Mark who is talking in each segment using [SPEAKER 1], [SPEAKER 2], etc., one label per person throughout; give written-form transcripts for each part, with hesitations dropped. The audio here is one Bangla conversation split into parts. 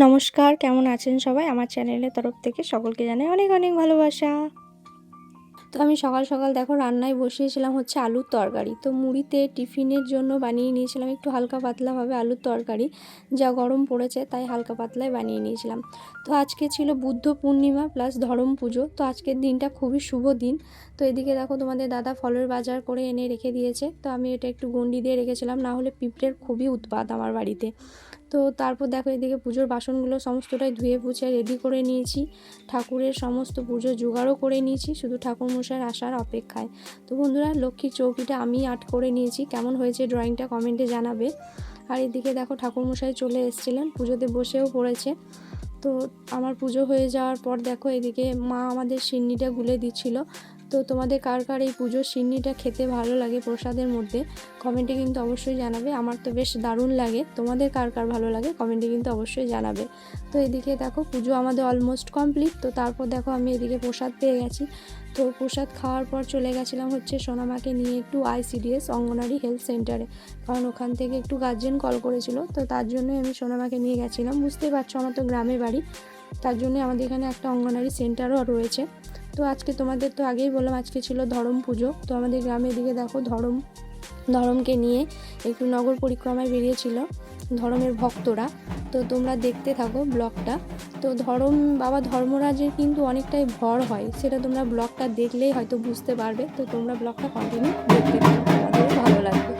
[SPEAKER 1] নমস্কার, কেমন আছেন সবাই? আমার চ্যানেলের তরফ থেকে সকলকে জানাই অনেক অনেক ভালোবাসা। তো আমি সকাল সকাল দেখো রান্নায় বসিয়েছিলাম হচ্ছে আলুর তরকারি। তো মুড়িতে টিফিনের জন্য বানিয়ে নিয়েছিলাম একটু হালকা পাতলাভাবে আলুর তরকারি। যা গরম পড়েছে তাই হালকা পাতলায় বানিয়ে নিয়েছিলাম। তো আজকে ছিল বুদ্ধ পূর্ণিমা প্লাস ধরম পুজো। তো আজকের দিনটা খুবই শুভ দিন। তো এদিকে দেখো তোমাদের দাদা ফলের বাজার করে এনে রেখে দিয়েছে। তো আমি এটা একটু গণ্ডি দিয়ে রেখেছিলাম, না হলে পিঁপড়ের খুবই উৎপাত আমার বাড়িতে। তো তারপর দেখো এদিকে পুজোর বাসনগুলো সমস্তটাই ধুয়ে পুছে রেডি করে নিয়েছি। ঠাকুরের সমস্ত পুজো জোগাড়ও করে নিয়েছি, শুধু ঠাকুরমশাইয়ের আসার অপেক্ষায়। তো বন্ধুরা, লক্ষ্মীর চৌকিটা আমি আর্ট করে নিয়েছি। কেমন হয়েছে ড্রয়িংটা কমেন্টে জানাবে। আর এদিকে দেখো ঠাকুরমশাই চলে এসেছিলেন, পুজোতে বসেও পড়েছে। তো আমার পুজো হয়ে যাওয়ার পর দেখো এদিকে মা আমাদের সিন্নিটা গুলে দিচ্ছিল। তো তোমাদের কার কার এই পুজোর সিন্নিটা খেতে ভালো লাগে প্রসাদের মধ্যে কমেন্টে কিন্তু অবশ্যই জানাবে। আমার তো বেশ দারুণ লাগে, তোমাদের কার কার ভালো লাগে কমেন্টে কিন্তু অবশ্যই জানাবে। তো এদিকে দেখো পুজো আমাদের অলমোস্ট কমপ্লিট। তো তারপর দেখো আমি এদিকে প্রসাদ পেয়ে গেছি। তো প্রসাদ খাওয়ার পর চলে গেছিলাম হচ্ছে সোনামাকে নিয়ে একটু ICDS অঙ্গনারী হেলথ সেন্টারে, কারণ ওখান থেকে একটু গার্জেন কল করেছিল। তো তার জন্যই আমি সোনামাকে নিয়ে গেছিলাম। বুঝতেই পারছো আমার তো গ্রামে বাড়ি, তার জন্যই আমাদের এখানে একটা অঙ্গনারী সেন্টারও রয়েছে। তো আজকে তোমাদের তো আগেই বললাম আজকে ছিল ধরম পুজো। তো আমাদের গ্রামের দিকে দেখো ধরমকে নিয়ে একটু নগর পরিক্রমায় বেরিয়েছিল ধরমের ভক্তরা। তো তোমরা দেখতে থাকো ব্লগটা। তো বাবা ধর্মরাজের কিন্তু অনেকটাই ভর হয়, সেটা তোমরা ব্লগটা দেখলেই হয়তো বুঝতে পারবে। তো তোমরা ব্লগটা কন্টিনিউ দেখতে থাকো, তোমাদেরও ভালো লাগবে।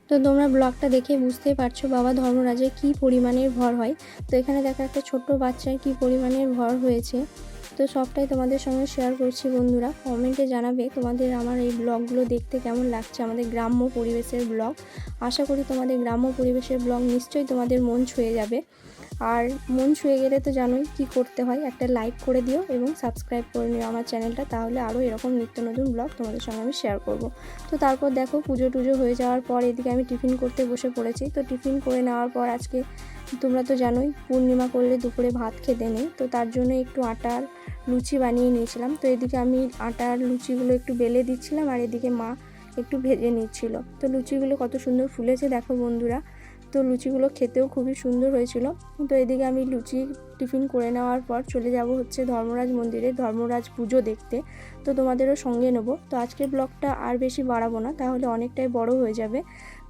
[SPEAKER 1] তো তোমরা ব্লগটা দেখে বুঝতেই পারছো বাবা ধর্মরাজের কী পরিমাণের ভর হয়। তো এখানে দেখো একটা ছোট্ট বাচ্চার কী পরিমাণের ভর হয়েছে। তো সবটাই তোমাদের সঙ্গে শেয়ার করছি বন্ধুরা। কমেন্টে জানাবে তোমাদের আমার এই ব্লগগুলো দেখতে কেমন লাগছে, আমাদের গ্রাম্য পরিবেশের ব্লগ। আশা করি তোমাদের গ্রাম্য পরিবেশের ব্লগ নিশ্চয়ই তোমাদের মন ছুঁয়ে যাবে। আর মন ছুঁয়ে গেলে তো জানোই কী করতে হয়, একটা লাইক করে দিও এবং সাবস্ক্রাইব করে নিও আমার চ্যানেলটা, তাহলে আরও এরকম নিত্য নতুন ব্লগ তোমাদের সঙ্গে আমি শেয়ার করব। তো তারপর দেখো পুজো টুজো হয়ে যাওয়ার পর এদিকে আমি টিফিন করতে বসে পড়েছি। তো টিফিন করে নেওয়ার পর আজকে তোমরা তো জানোই পূর্ণিমা করলে দুপুরে ভাত খেতে নেই। তো তার জন্য একটু আটার লুচি বানিয়ে নিয়েছিলাম। তো এদিকে আমি আটার লুচিগুলো একটু বেলে দিচ্ছিলাম, আর এদিকে মা একটু ভেজে নিচ্ছিল। তো লুচিগুলো কত সুন্দর ফুলেছে দেখো বন্ধুরা। তো লুচিগুলো খেতেও খুবই সুন্দর হয়েছিল। তো এদিকে আমি লুচি টিফিন করে নেওয়ার পর চলে যাব হচ্ছে ধর্মরাজ মন্দিরে ধর্মরাজ পুজো দেখতে। তো তোমাদেরও সঙ্গে নেব। তো আজকের ব্লগটা আর বেশি বাড়াবো না, তাহলে অনেকটাই বড় হয়ে যাবে।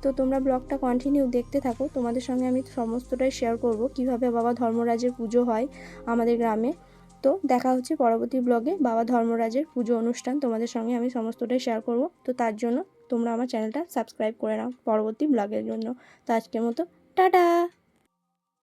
[SPEAKER 1] তো তোমরা ব্লগটা কন্টিনিউ দেখতে থাকো, তোমাদের সঙ্গে আমি সমস্তটাই শেয়ার করব কিভাবে বাবা ধর্মরাজের পুজো হয় আমাদের গ্রামে। তো দেখা হচ্ছে পরবর্তী ব্লগে বাবা ধর্মরাজের পুজো অনুষ্ঠান তোমাদের সঙ্গে আমি সমস্তটাই শেয়ার করব। তো তার জন্য তোমরা আমার চ্যানেলটা সাবস্ক্রাইব করে নাও পরবর্তী ব্লগের জন্য। তো আজকের মতো টাটা।